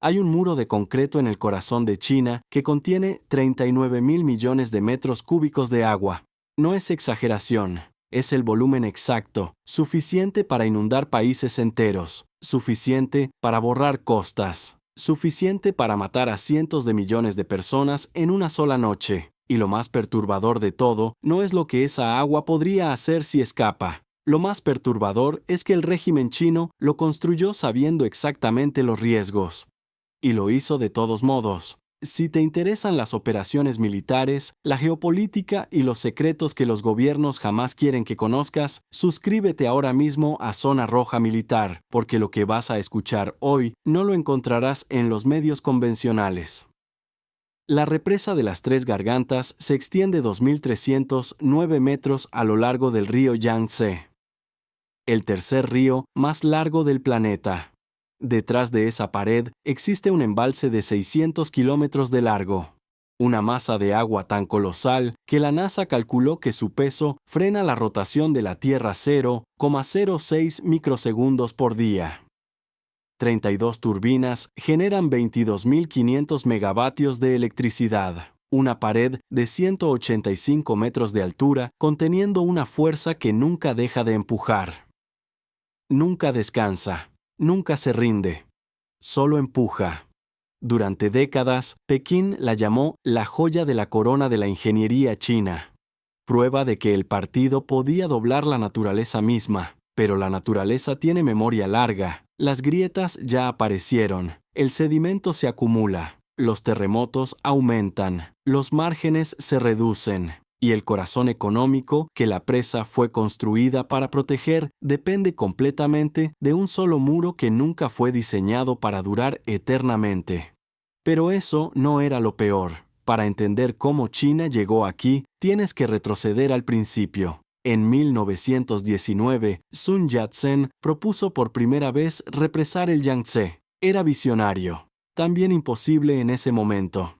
Hay un muro de concreto en el corazón de China que contiene 39.000 millones de metros cúbicos de agua. No es exageración, es el volumen exacto, suficiente para inundar países enteros, suficiente para borrar costas, suficiente para matar a cientos de millones de personas en una sola noche. Y lo más perturbador de todo no es lo que esa agua podría hacer si escapa. Lo más perturbador es que el régimen chino lo construyó sabiendo exactamente los riesgos. Y lo hizo de todos modos. Si te interesan las operaciones militares, la geopolítica y los secretos que los gobiernos jamás quieren que conozcas, suscríbete ahora mismo a Zona Roja Militar, porque lo que vas a escuchar hoy no lo encontrarás en los medios convencionales. La represa de las Tres Gargantas se extiende 2.309 metros a lo largo del río Yangtze, el tercer río más largo del planeta. Detrás de esa pared existe un embalse de 600 kilómetros de largo. Una masa de agua tan colosal que la NASA calculó que su peso frena la rotación de la Tierra 0,06 microsegundos por día. 32 turbinas generan 22.500 megavatios de electricidad. Una pared de 185 metros de altura conteniendo una fuerza que nunca deja de empujar. Nunca descansa. Nunca se rinde. Solo empuja. Durante décadas, Pekín la llamó la joya de la corona de la ingeniería china. Prueba de que el partido podía doblar la naturaleza misma. Pero la naturaleza tiene memoria larga. Las grietas ya aparecieron. El sedimento se acumula. Los terremotos aumentan. Los márgenes se reducen. Y el corazón económico que la presa fue construida para proteger depende completamente de un solo muro que nunca fue diseñado para durar eternamente. Pero eso no era lo peor. Para entender cómo China llegó aquí, tienes que retroceder al principio. En 1919, Sun Yat-sen propuso por primera vez represar el Yangtze. Era visionario. También imposible en ese momento.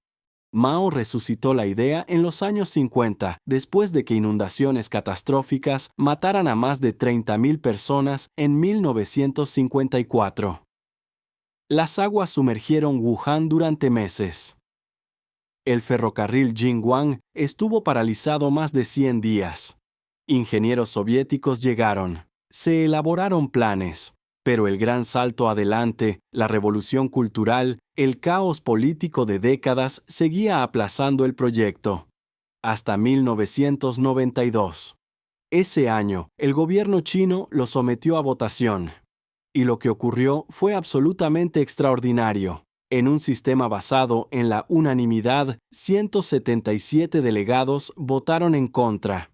Mao resucitó la idea en los años 50, después de que inundaciones catastróficas mataran a más de 30.000 personas en 1954. Las aguas sumergieron Wuhan durante meses. El ferrocarril Jingguang estuvo paralizado más de 100 días. Ingenieros soviéticos llegaron. Se elaboraron planes. Pero el gran salto adelante, la revolución cultural, el caos político de décadas seguía aplazando el proyecto. Hasta 1992. Ese año, el gobierno chino lo sometió a votación. Y lo que ocurrió fue absolutamente extraordinario. En un sistema basado en la unanimidad, 177 delegados votaron en contra.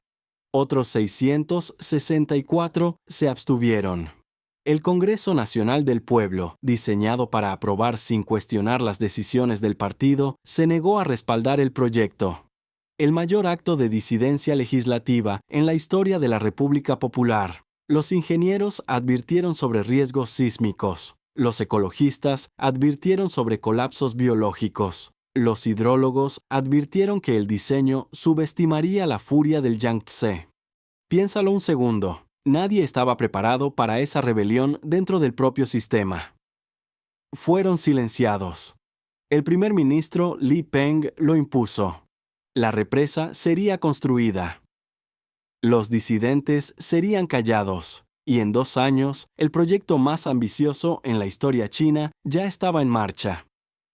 Otros 664 se abstuvieron. El Congreso Nacional del Pueblo, diseñado para aprobar sin cuestionar las decisiones del partido, se negó a respaldar el proyecto. El mayor acto de disidencia legislativa en la historia de la República Popular. Los ingenieros advirtieron sobre riesgos sísmicos. Los ecologistas advirtieron sobre colapsos biológicos. Los hidrólogos advirtieron que el diseño subestimaría la furia del Yangtze. Piénsalo un segundo. Nadie estaba preparado para esa rebelión dentro del propio sistema. Fueron silenciados. El primer ministro Li Peng lo impuso. La represa sería construida. Los disidentes serían callados. Y en 2 años, el proyecto más ambicioso en la historia china ya estaba en marcha.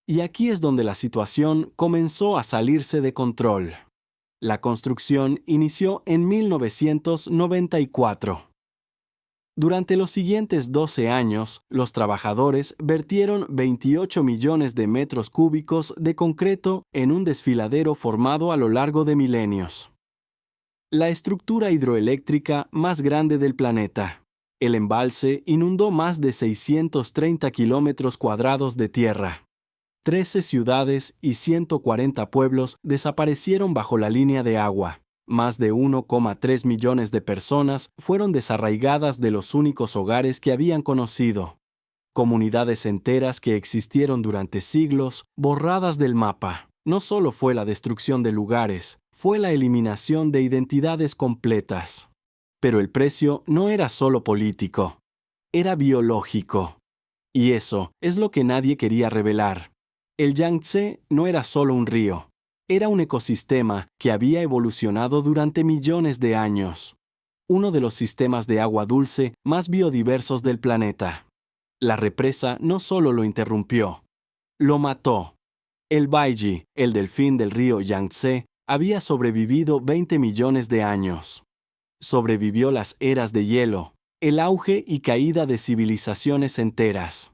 Y aquí es donde la situación comenzó a salirse de control. La construcción inició en 1994. Durante los siguientes 12 años, los trabajadores vertieron 28 millones de metros cúbicos de concreto en un desfiladero formado a lo largo de milenios. La estructura hidroeléctrica más grande del planeta. El embalse inundó más de 630 kilómetros cuadrados de tierra. 13 ciudades y 140 pueblos desaparecieron bajo la línea de agua. Más de 1,3 millones de personas fueron desarraigadas de los únicos hogares que habían conocido. Comunidades enteras que existieron durante siglos, borradas del mapa. No solo fue la destrucción de lugares, fue la eliminación de identidades completas. Pero el precio no era solo político, era biológico. Y eso es lo que nadie quería revelar. El Yangtze no era solo un río, era un ecosistema que había evolucionado durante millones de años. Uno de los sistemas de agua dulce más biodiversos del planeta. La represa no solo lo interrumpió, lo mató. El Baiji, el delfín del río Yangtze, había sobrevivido 20 millones de años. Sobrevivió las eras de hielo, el auge y caída de civilizaciones enteras.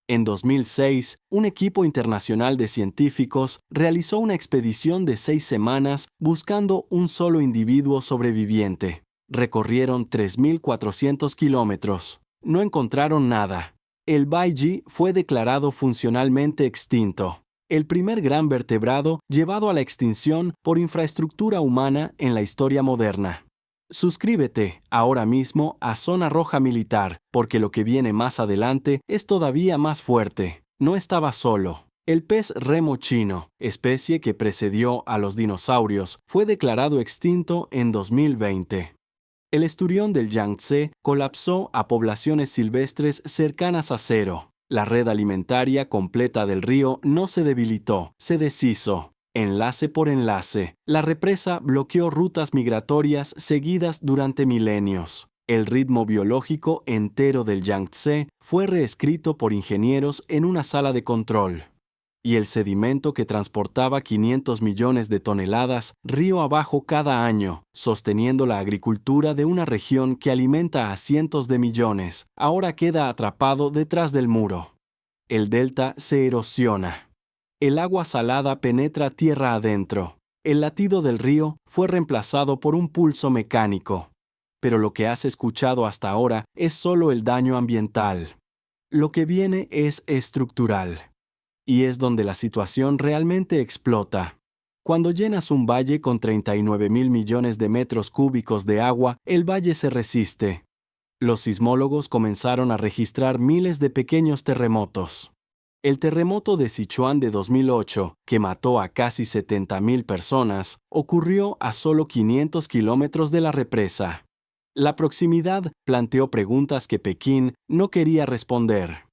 En 2006, un equipo internacional de científicos realizó una expedición de 6 semanas buscando un solo individuo sobreviviente. Recorrieron 3.400 kilómetros. No encontraron nada. El Baiji fue declarado funcionalmente extinto. El primer gran vertebrado llevado a la extinción por infraestructura humana en la historia moderna. Suscríbete ahora mismo a Zona Roja Militar, porque lo que viene más adelante es todavía más fuerte. No estaba solo. El pez remo chino, especie que precedió a los dinosaurios, fue declarado extinto en 2020. El esturión del Yangtze colapsó a poblaciones silvestres cercanas a cero. La red alimentaria completa del río no se debilitó, se deshizo. Enlace por enlace, la represa bloqueó rutas migratorias seguidas durante milenios. El ritmo biológico entero del Yangtze fue reescrito por ingenieros en una sala de control. Y el sedimento que transportaba 500 millones de toneladas río abajo cada año, sosteniendo la agricultura de una región que alimenta a cientos de millones, ahora queda atrapado detrás del muro. El delta se erosiona. El agua salada penetra tierra adentro. El latido del río fue reemplazado por un pulso mecánico. Pero lo que has escuchado hasta ahora es solo el daño ambiental. Lo que viene es estructural. Y es donde la situación realmente explota. Cuando llenas un valle con 39.000 millones de metros cúbicos de agua, el valle se resiste. Los sismólogos comenzaron a registrar miles de pequeños terremotos. El terremoto de Sichuan de 2008, que mató a casi 70.000 personas, ocurrió a solo 500 kilómetros de la represa. La proximidad planteó preguntas que Pekín no quería responder.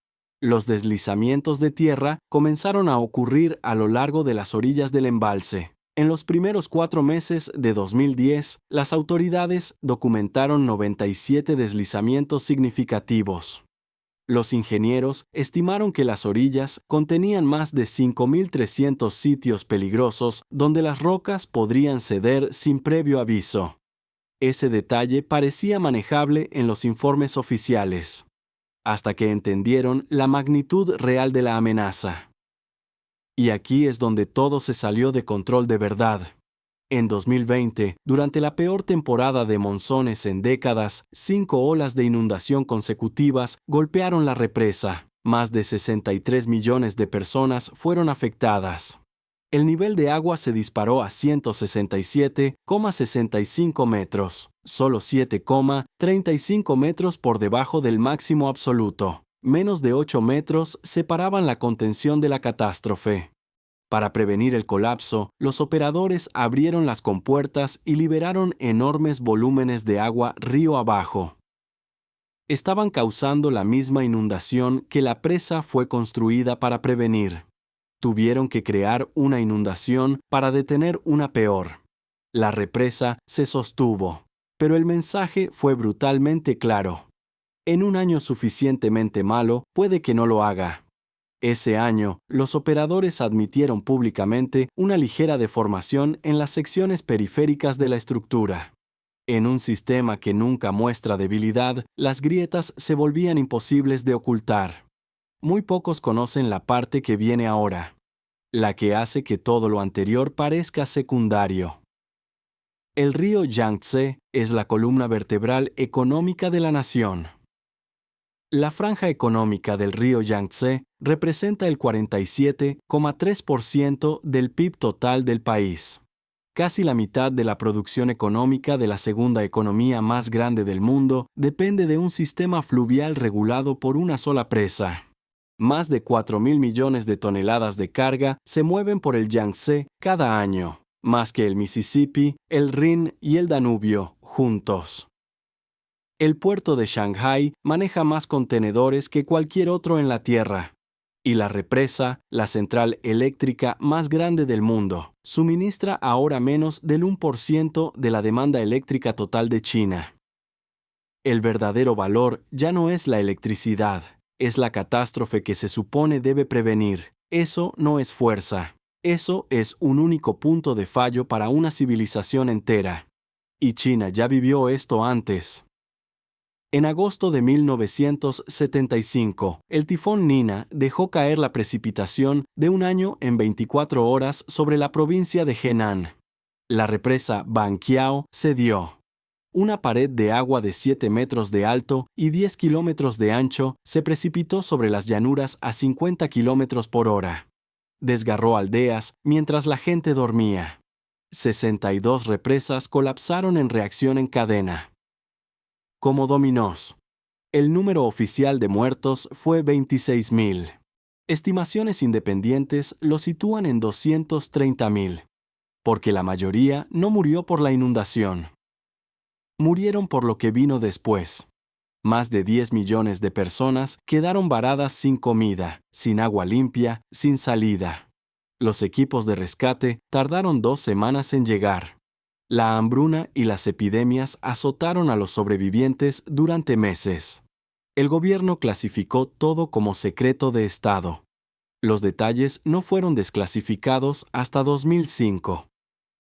Los deslizamientos de tierra comenzaron a ocurrir a lo largo de las orillas del embalse. En los primeros 4 meses de 2010, las autoridades documentaron 97 deslizamientos significativos. Los ingenieros estimaron que las orillas contenían más de 5.300 sitios peligrosos donde las rocas podrían ceder sin previo aviso. Ese detalle parecía manejable en los informes oficiales, hasta que entendieron la magnitud real de la amenaza. Y aquí es donde todo se salió de control de verdad. En 2020, durante la peor temporada de monzones en décadas, 5 olas de inundación consecutivas golpearon la represa. Más de 63 millones de personas fueron afectadas. El nivel de agua se disparó a 167,65 metros, solo 7,35 metros por debajo del máximo absoluto. Menos de 8 metros separaban la contención de la catástrofe. Para prevenir el colapso, los operadores abrieron las compuertas y liberaron enormes volúmenes de agua río abajo. Estaban causando la misma inundación que la presa fue construida para prevenir. Tuvieron que crear una inundación para detener una peor. La represa se sostuvo, pero el mensaje fue brutalmente claro. En un año suficientemente malo, puede que no lo haga. Ese año, los operadores admitieron públicamente una ligera deformación en las secciones periféricas de la estructura. En un sistema que nunca muestra debilidad, las grietas se volvían imposibles de ocultar. Muy pocos conocen la parte que viene ahora, la que hace que todo lo anterior parezca secundario. El río Yangtze es la columna vertebral económica de la nación. La franja económica del río Yangtze representa el 47,3% del PIB total del país. Casi la mitad de la producción económica de la segunda economía más grande del mundo depende de un sistema fluvial regulado por una sola presa. Más de 4.000 millones de toneladas de carga se mueven por el Yangtze cada año, más que el Mississippi, el Rin y el Danubio juntos. El puerto de Shanghái maneja más contenedores que cualquier otro en la Tierra. Y la represa, la central eléctrica más grande del mundo, suministra ahora menos del 1% de la demanda eléctrica total de China. El verdadero valor ya no es la electricidad, es la catástrofe que se supone debe prevenir. Eso no es fuerza. Eso es un único punto de fallo para una civilización entera. Y China ya vivió esto antes. En agosto de 1975, el tifón Nina dejó caer la precipitación de un año en 24 horas sobre la provincia de Henan. La represa Banqiao cedió. Una pared de agua de 7 metros de alto y 10 kilómetros de ancho se precipitó sobre las llanuras a 50 kilómetros por hora. Desgarró aldeas mientras la gente dormía. 62 represas colapsaron en reacción en cadena. Como dominós. El número oficial de muertos fue 26.000. Estimaciones independientes lo sitúan en 230.000, porque la mayoría no murió por la inundación. Murieron por lo que vino después. Más de 10 millones de personas quedaron varadas sin comida, sin agua limpia, sin salida. Los equipos de rescate tardaron 2 semanas en llegar. La hambruna y las epidemias azotaron a los sobrevivientes durante meses. El gobierno clasificó todo como secreto de Estado. Los detalles no fueron desclasificados hasta 2005.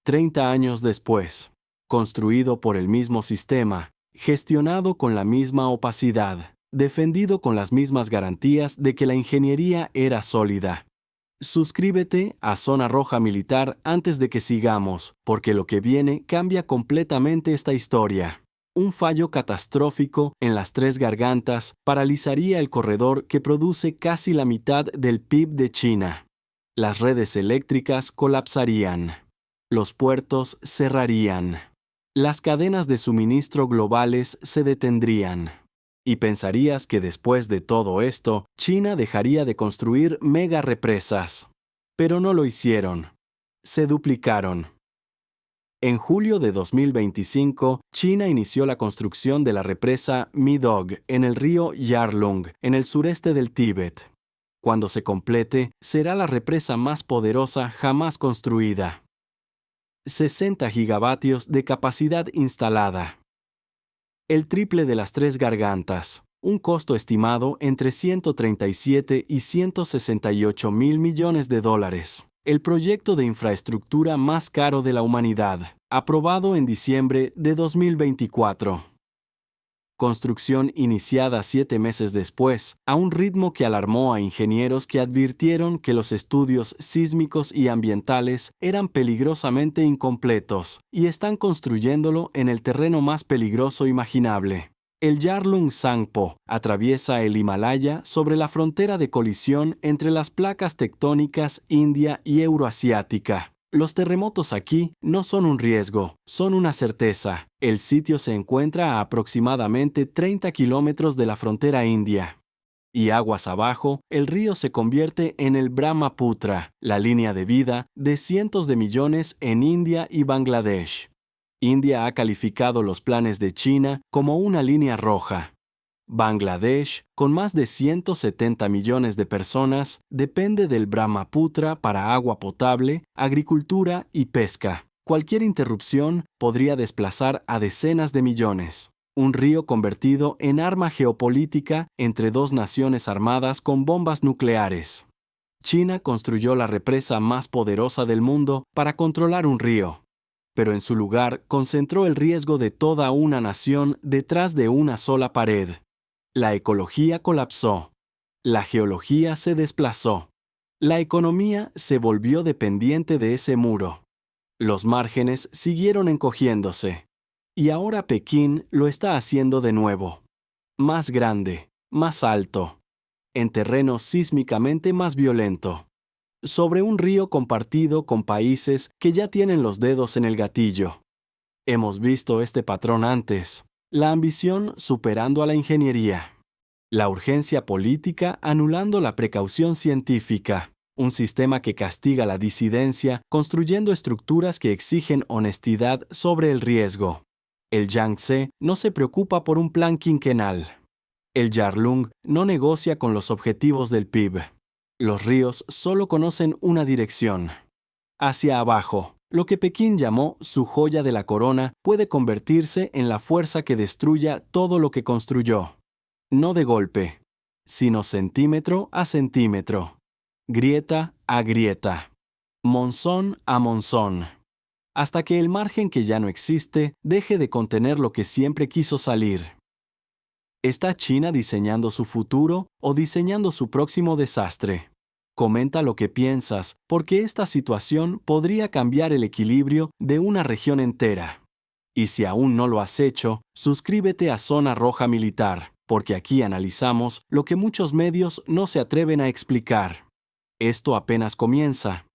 30 años después, construido por el mismo sistema, gestionado con la misma opacidad, defendido con las mismas garantías de que la ingeniería era sólida. Suscríbete a Zona Roja Militar antes de que sigamos, porque lo que viene cambia completamente esta historia. Un fallo catastrófico en las Tres Gargantas paralizaría el corredor que produce casi la mitad del PIB de China. Las redes eléctricas colapsarían. Los puertos cerrarían. Las cadenas de suministro globales se detendrían. Y pensarías que después de todo esto, China dejaría de construir mega represas. Pero no lo hicieron. Se duplicaron. En julio de 2025, China inició la construcción de la represa Midog en el río Yarlung, en el sureste del Tíbet. Cuando se complete, será la represa más poderosa jamás construida. 60 gigavatios de capacidad instalada. El triple de las Tres Gargantas, un costo estimado entre 137 y 168.000 millones de dólares. El proyecto de infraestructura más caro de la humanidad, aprobado en diciembre de 2024. Construcción iniciada 7 meses después, a un ritmo que alarmó a ingenieros que advirtieron que los estudios sísmicos y ambientales eran peligrosamente incompletos y están construyéndolo en el terreno más peligroso imaginable. El Yarlung Sangpo atraviesa el Himalaya sobre la frontera de colisión entre las placas tectónicas india y euroasiática. Los terremotos aquí no son un riesgo, son una certeza. El sitio se encuentra a aproximadamente 30 kilómetros de la frontera india. Y aguas abajo, el río se convierte en el Brahmaputra, la línea de vida de cientos de millones en India y Bangladesh. India ha calificado los planes de China como una línea roja. Bangladesh, con más de 170 millones de personas, depende del Brahmaputra para agua potable, agricultura y pesca. Cualquier interrupción podría desplazar a decenas de millones. Un río convertido en arma geopolítica entre dos naciones armadas con bombas nucleares. China construyó la represa más poderosa del mundo para controlar un río, pero en su lugar concentró el riesgo de toda una nación detrás de una sola pared. La ecología colapsó. La geología se desplazó. La economía se volvió dependiente de ese muro. Los márgenes siguieron encogiéndose. Y ahora Pekín lo está haciendo de nuevo. Más grande, más alto. En terreno sísmicamente más violento. Sobre un río compartido con países que ya tienen los dedos en el gatillo. Hemos visto este patrón antes. La ambición superando a la ingeniería. La urgencia política anulando la precaución científica. Un sistema que castiga la disidencia construyendo estructuras que exigen honestidad sobre el riesgo. El Yangtze no se preocupa por un plan quinquenal. El Yarlung no negocia con los objetivos del PIB. Los ríos solo conocen una dirección. Hacia abajo. Lo que Pekín llamó su joya de la corona puede convertirse en la fuerza que destruya todo lo que construyó. No de golpe, sino centímetro a centímetro, grieta a grieta, monzón a monzón, hasta que el margen que ya no existe deje de contener lo que siempre quiso salir. ¿Está China diseñando su futuro o diseñando su próximo desastre? Comenta lo que piensas, porque esta situación podría cambiar el equilibrio de una región entera. Y si aún no lo has hecho, suscríbete a Zona Roja Militar, porque aquí analizamos lo que muchos medios no se atreven a explicar. Esto apenas comienza.